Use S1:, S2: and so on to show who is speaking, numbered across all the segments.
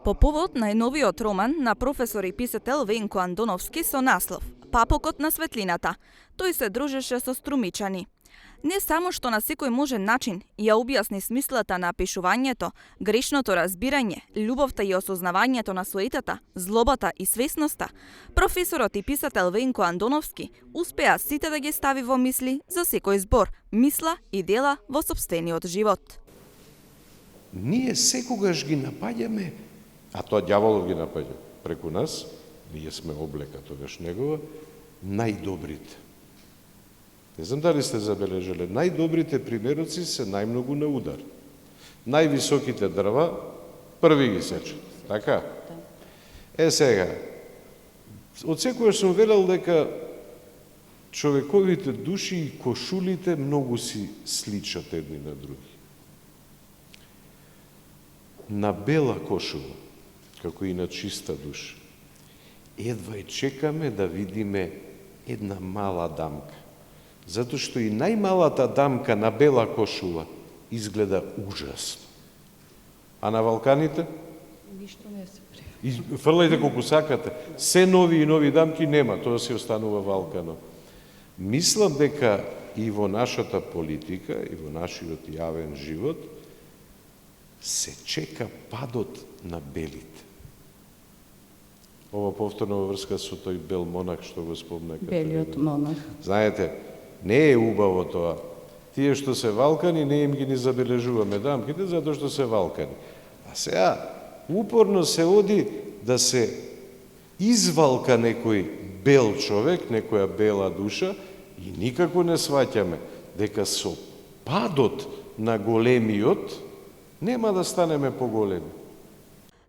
S1: По повод најновиот роман на професор и писател Венко Андоновски со наслов "Папокот на светлината", тој се дружеше со струмичани. Не само што на секој можен начин ја објасни смислата на пишувањето, грешното разбирање, љубовта и осознавањето на суетата, злобата и свесноста, професорот и писател Венко Андоновски успеа сите да ги стави во мисли за секој збор, мисла и дела во сопствениот живот.
S2: Ние секогаш ги напаѓаме, а тоа ѓаволот ги напаѓа преку нас, ние сме облека тогаш негова, најдобрите. Не знам дали сте забележале, најдобрите примероци се најмногу на удар. Највисоките дрва први ги сечат, така? Сега, од секојаш сум велел дека човековите души и кошулите многу си сличат едни на други. На бела кошула, како и на чиста душа, едва и чекаме да видиме една мала дамка. Затоа што и најмалата дамка на бела кошула изгледа ужасно. А на Валканите?
S3: Ништо не се прави.
S2: И фрлајте колку сакате. Се нови и нови дамки нема, тоа се останува Валкано. Мислам дека и во нашата политика, и во нашиот јавен живот, се чека падот на белите. Ова повторно во врска со тој бел монах што го спомна Катерина.
S3: Белиот монах.
S2: Знаете, не е убаво тоа. Тие што се Валкани, не им ги ни забележуваме дамките, затоа што се Валкани. А сега, упорно се оди да се извалка некој бел човек, некоја бела душа, и никако не сваќаме дека со падот на големиот нема да станеме поголеми.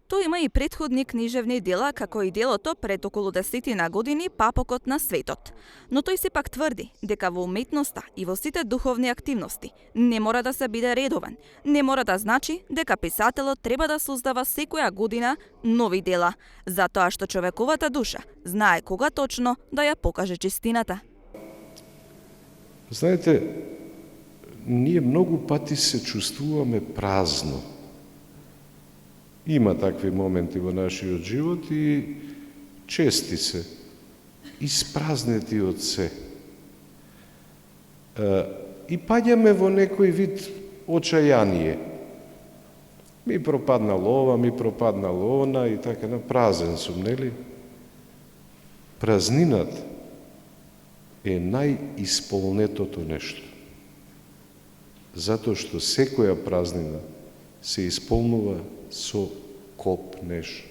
S1: Тој има и претходни книжевни дела, како и делото пред околу 10 години "Папокот на светот". Но тој сепак тврди дека во уметноста и во сите духовни активности не мора да се биде редовен, не мора да значи дека писателот треба да создава секоја година нови дела, затоа што човековата душа знае кога точно да ја покаже чистината.
S2: Знаете, ние многу пати се чувствуваме празно. Има такви моменти во нашиот живот и чести се, испразнети од се. И паѓаме во некој вид очајание. Ми пропаднало ова, ми пропаднало она и така на празен сум, нели? Празнината е најисполнетото нешто. Затоа што секоја празнина се исполнува со копнеж.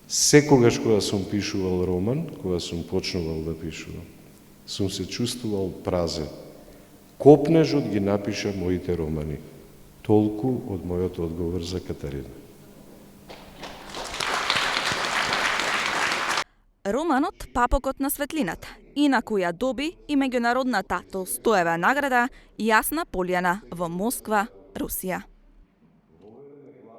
S2: Секогаш кога сум пишувал роман, кога сум почнувал да пишувам, сум се чувствувал празен. Копнежот ги напиша моите романи. Толку од мојот одговор за Катарина.
S1: Романот "Папокот на светлината", инаку ја доби и меѓународната Толстоева награда "Јасна полјана" во Москва, Русија.